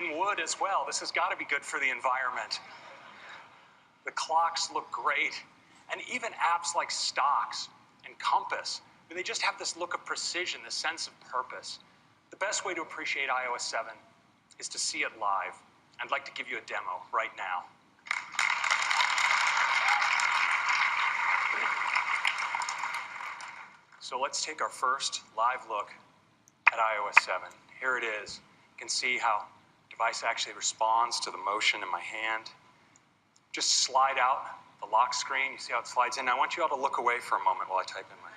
And wood as well. This has got to be good for the environment. The clocks look great. And even apps like Stocks and Compass, they just have this look of precision, this sense of purpose. The best way to appreciate iOS 7 is to see it live. I'd like to give you a demo right now. So let's take our first live look at iOS 7. Here it is. You can see how the device actually responds to the motion in my hand. Just slide out the lock screen. You see how it slides in? Now, I want you all to look away for a moment while I type in my...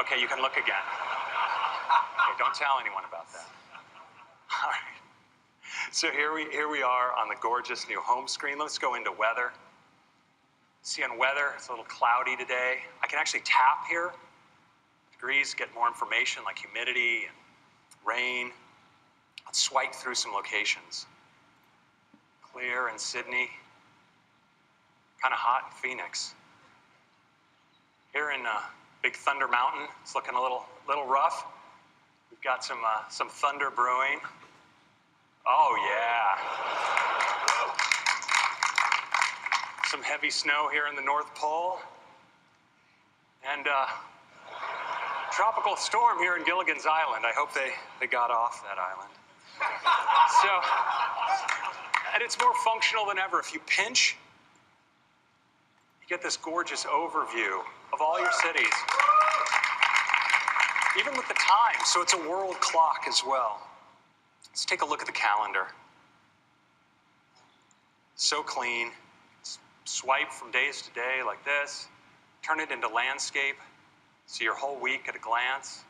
Okay, you can look again. Okay, don't tell anyone about that. All right. So here we are on the gorgeous new home screen. Let's go into weather. See on weather, it's a little cloudy today. I can actually tap here. Degrees, get more information like humidity and rain. Let's swipe through some locations. Clear in Sydney. Kind of hot in Phoenix. Here in Big Thunder Mountain, it's looking a little rough. We've got some thunder brewing. Oh yeah. Some heavy snow here in the North Pole. And tropical storm here in Gilligan's Island. I hope they got off that island. So, and it's more functional than ever. If you pinch, you get this gorgeous overview of all your cities. Even with the time, so it's a world clock as well. Let's take a look at the calendar. So clean. Swipe from days to day like this. Turn it into landscape. See your whole week at a glance.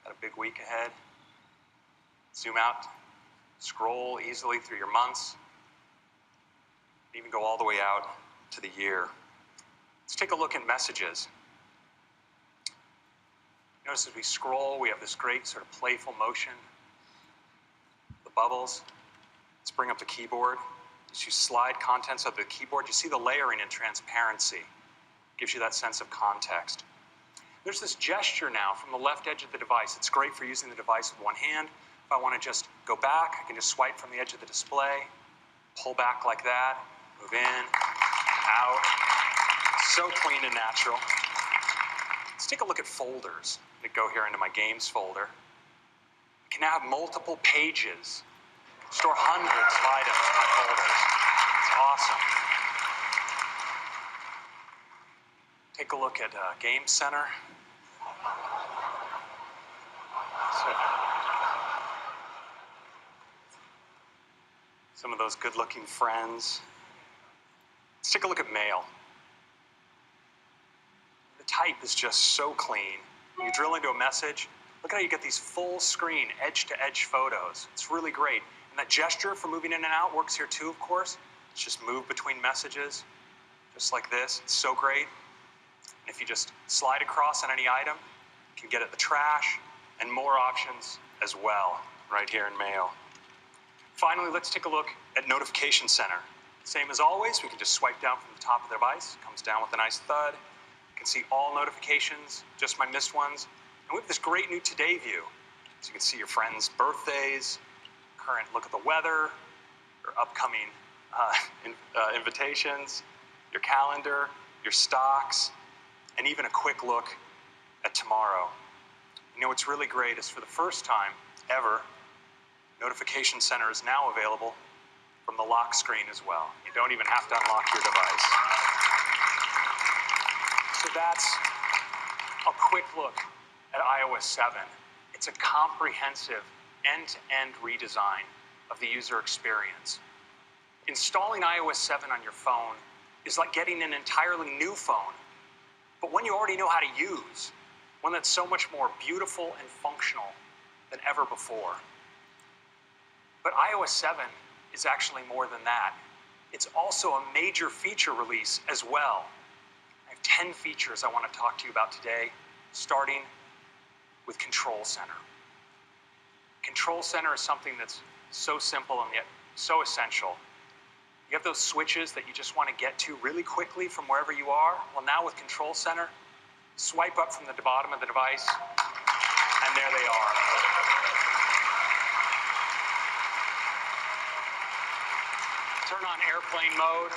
Got a big week ahead. Zoom out. Scroll easily through your months. Even go all the way out to the year. Let's take a look at messages. Notice as we scroll, we have this great sort of playful motion. The bubbles. Let's bring up the keyboard. As you slide contents of the keyboard, you see the layering and transparency. Gives you that sense of context. There's this gesture now from the left edge of the device. It's great for using the device with one hand. If I want to just go back, I can just swipe from the edge of the display, pull back like that, move in, out. So clean and natural. Let's take a look at folders. I'm going to go here into my games folder. I can now have multiple pages. Store hundreds of items in my folders. It's awesome. Take a look at Game Center. So, some of those good-looking friends. Let's take a look at Mail. The type is just so clean. When you drill into a message, look at how you get these full-screen, edge-to-edge photos. It's really great. And that gesture for moving in and out works here too, of course. It's just move between messages, just like this. It's so great. And if you just slide across on any item, you can get at the trash and more options as well right here in Mail. Finally, let's take a look at Notification Center. Same as always, we can just swipe down from the top of the device. It comes down with a nice thud. You can see all notifications, just my missed ones. And we have this great new Today view. So you can see your friends' birthdays, current look at the weather, your upcoming invitations, your calendar, your stocks, and even a quick look at tomorrow. You know what's really great is for the first time ever, Notification Center is now available from the lock screen as well. You don't even have to unlock your device. So that's a quick look at iOS 7. It's a comprehensive end-to-end redesign of the user experience. Installing iOS 7 on your phone is like getting an entirely new phone, but one you already know how to use, one that's so much more beautiful and functional than ever before. But iOS 7 is actually more than that. It's also a major feature release as well. I have 10 features I want to talk to you about today, starting with Control Center. Control Center is something that's so simple and yet so essential. You have those switches that you just want to get to really quickly from wherever you are. Well, now with Control Center, swipe up from the bottom of the device, and there they are. Turn on airplane mode,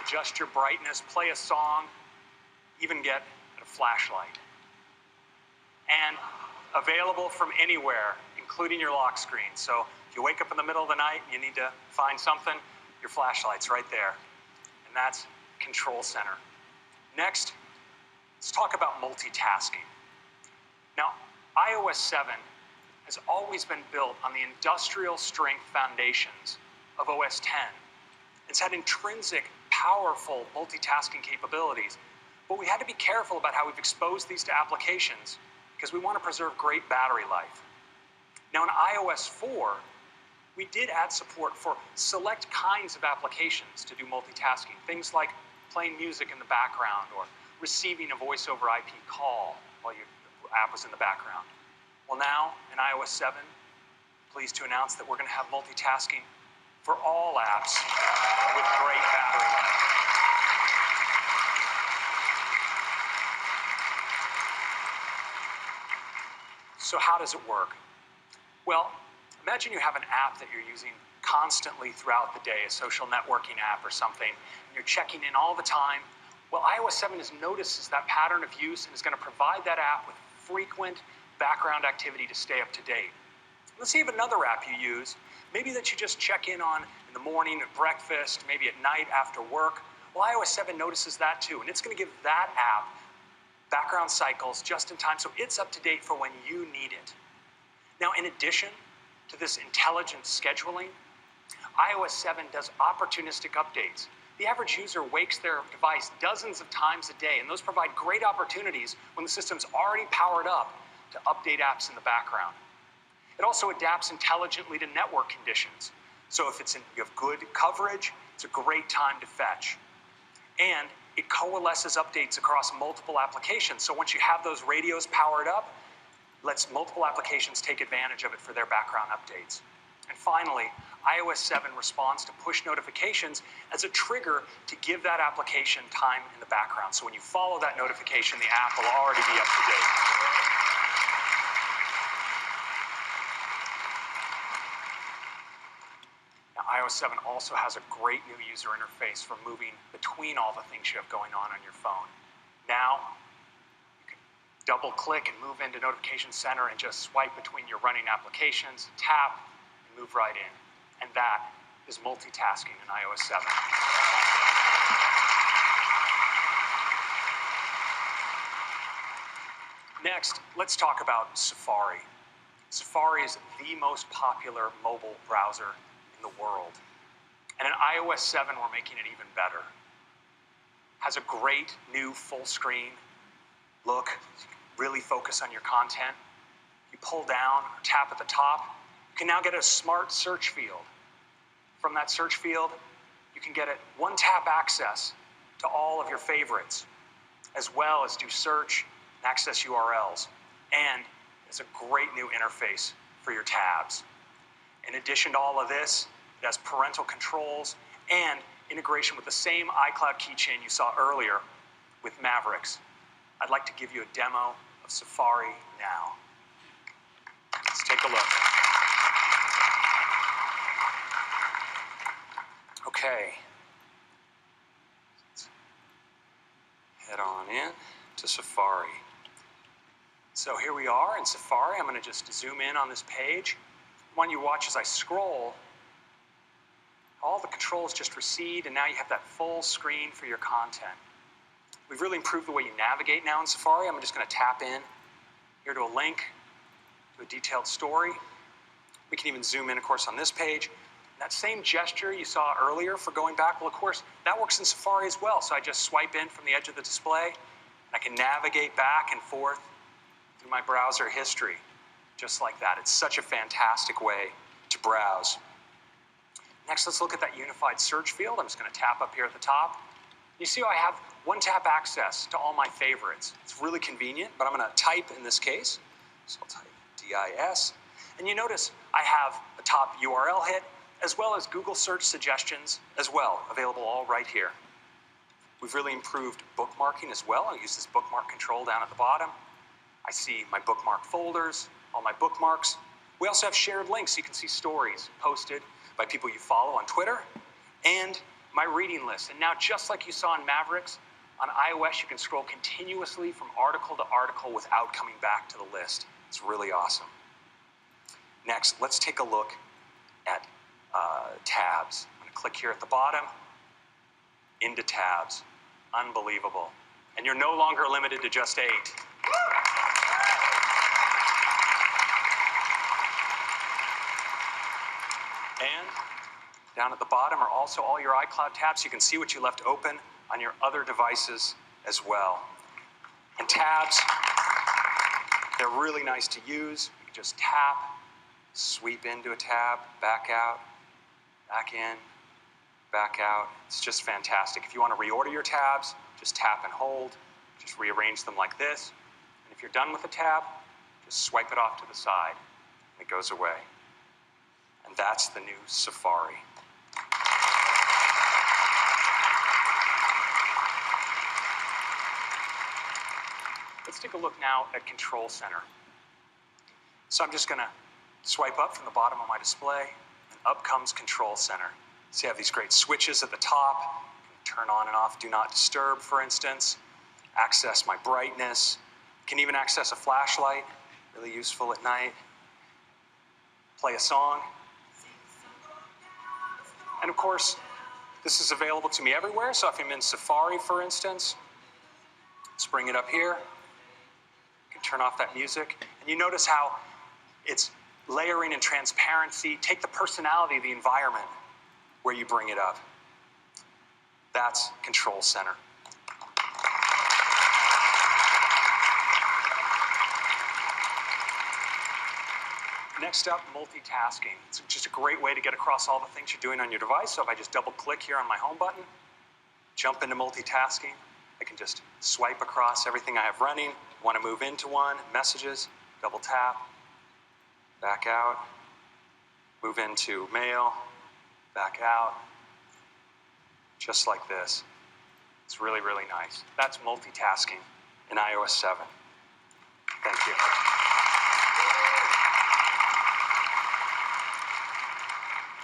adjust your brightness, play a song, even get a flashlight. And available from anywhere, including your lock screen. So if you wake up in the middle of the night and you need to find something, your flashlight's right there. And that's Control Center. Next, let's talk about multitasking. Now, iOS 7 has always been built on the industrial strength foundations of OS 10. It's had intrinsic, powerful multitasking capabilities, but we had to be careful about how we've exposed these to applications because we want to preserve great battery life. Now in iOS 4, we did add support for select kinds of applications to do multitasking, things like playing music in the background or receiving a voice over IP call while your app was in the background. Well now, in iOS 7, pleased to announce that we're going to have multitasking for all apps with great battery life. So how does it work? Well, imagine you have an app that you're using constantly throughout the day, a social networking app or something, and you're checking in all the time. Well, iOS 7 notices that pattern of use and is going to provide that app with frequent background activity to stay up to date. Let's say you have another app you use, maybe that you just check in on in the morning at breakfast, maybe at night after work. Well, iOS 7 notices that too, and it's going to give that app background cycles just in time so it's up to date for when you need it. Now, in addition to this intelligent scheduling, iOS 7 does opportunistic updates. The average user wakes their device dozens of times a day, and those provide great opportunities when the system's already powered up to update apps in the background. It also adapts intelligently to network conditions. So if you have good coverage, it's a great time to fetch. And it coalesces updates across multiple applications. So once you have those radios powered up, lets multiple applications take advantage of it for their background updates. And finally, iOS 7 responds to push notifications as a trigger to give that application time in the background. So when you follow that notification, the app will already be up to date. Now, iOS 7 also has a great new user interface for moving between all the things you have going on your phone. Now, you can double click and move into Notification Center and just swipe between your running applications, tap, and move right in. And that is multitasking in iOS 7. Next, let's talk about Safari. Safari is the most popular mobile browser in the world. And in iOS 7, we're making it even better. Has a great new full screen look. Really focus on your content. You pull down or tap at the top. You can now get a smart search field. From that search field, you can get one-tap access to all of your favorites, as well as do search and access URLs. And it's a great new interface for your tabs. In addition to all of this, it has parental controls and integration with the same iCloud keychain you saw earlier with Mavericks. I'd like to give you a demo of Safari now. Let's take a look. Okay. Let's head on in to Safari. So here we are in Safari. I'm going to just zoom in on this page. I want you to watch as I scroll. All the controls just recede, and now you have that full screen for your content. We've really improved the way you navigate now in Safari. I'm just going to tap in here to a link to a detailed story. We can even zoom in, of course, on this page. That same gesture you saw earlier for going back, well, of course, that works in Safari as well. So I just swipe in from the edge of the display, and I can navigate back and forth through my browser history, just like that. It's such a fantastic way to browse. Next, let's look at that unified search field. I'm just going to tap up here at the top. You see how I have one-tap access to all my favorites. It's really convenient, but I'm going to type in this case. So I'll type DIS. And you notice I have the top URL hit, as well as Google search suggestions as well, available all right here. We've really improved bookmarking as well. I'll use this bookmark control down at the bottom. I see my bookmark folders, all my bookmarks. We also have shared links. You can see stories posted by people you follow on Twitter. and my reading list. And now, just like you saw in Mavericks, on iOS, you can scroll continuously from article to article without coming back to the list. It's really awesome. Next, let's take a look at tabs. I'm going to click here at the bottom, into tabs. Unbelievable. And you're no longer limited to just 8. And down at the bottom are also all your iCloud tabs. You can see what you left open on your other devices as well. And tabs, they're really nice to use. You can just tap, sweep into a tab, back out, back in, back out. It's just fantastic. If you want to reorder your tabs, just tap and hold. Just rearrange them like this. And if you're done with the tab, just swipe it off to the side. And it goes away. And that's the new Safari. Let's take a look now at Control Center. So I'm just going to swipe up from the bottom of my display, and up comes Control Center. So you have these great switches at the top. You can turn on and off Do Not Disturb, for instance. Access my brightness. You can even access a flashlight, really useful at night. Play a song. And of course, this is available to me everywhere. So if I'm in Safari, for instance, let's bring it up here. You can turn off that music. And you notice how it's layering and transparency. Take the personality of the environment where you bring it up. That's Control Center. Next up, multitasking. It's just a great way to get across all the things you're doing on your device. So if I just double click here on my home button, jump into multitasking, I can just swipe across everything I have running. Want to move into one, messages, double tap, back out, move into mail, back out, just like this. It's really, really nice. That's multitasking in iOS 7. Thank you.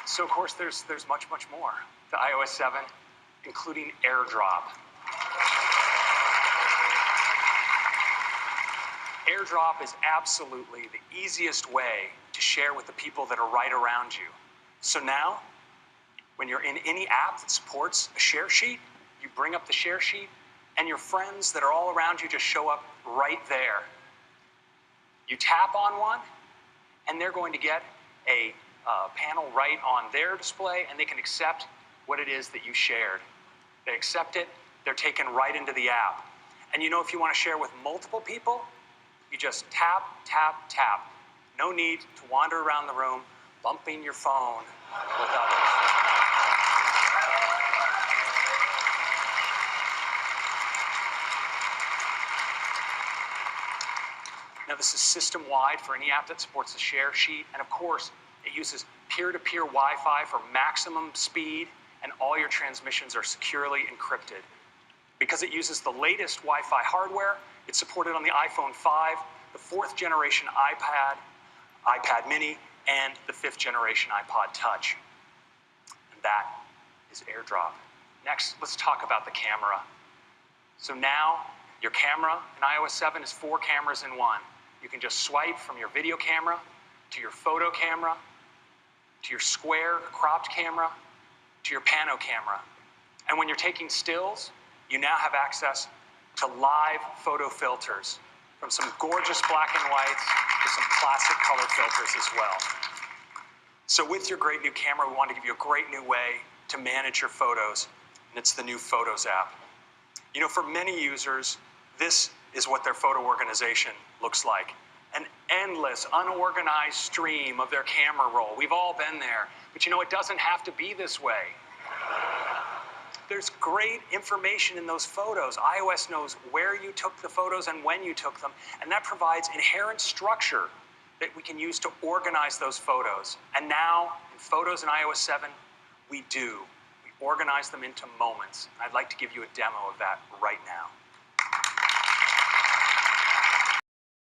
So of course, there's much, much more to iOS 7, including AirDrop. AirDrop is absolutely the easiest way to share with the people that are right around you. So now, when you're in any app that supports a share sheet, you bring up the share sheet, and your friends that are all around you just show up right there. You tap on one, and they're going to get a panel right on their display, and they can accept what it is that you shared. They accept it, they're taken right into the app. And you know, if you want to share with multiple people, you just tap, tap, tap. No need to wander around the room, bumping your phone with others. Now, this is system-wide for any app that supports the share sheet, and of course, it uses peer-to-peer Wi-Fi for maximum speed, and all your transmissions are securely encrypted. Because it uses the latest Wi-Fi hardware, it's supported on the iPhone 5, the 4th generation iPad, iPad mini, and the 5th generation iPod Touch. And that is AirDrop. Next, let's talk about the camera. So now, your camera in iOS 7 is 4 cameras in one. You can just swipe from your video camera to your photo camera, to your square cropped camera, to your pano camera. And when you're taking stills, you now have access to live photo filters, from some gorgeous black and whites to some classic color filters as well. So with your great new camera, we want to give you a great new way to manage your photos, and it's the new Photos app. You know, for many users, this is what their photo organization looks like. An endless, unorganized stream of their camera roll. We've all been there. But you know, it doesn't have to be this way. There's great information in those photos. iOS knows where you took the photos and when you took them, and that provides inherent structure that we can use to organize those photos. And now, in Photos in iOS 7, we do. We organize them into moments. I'd like to give you a demo of that right now.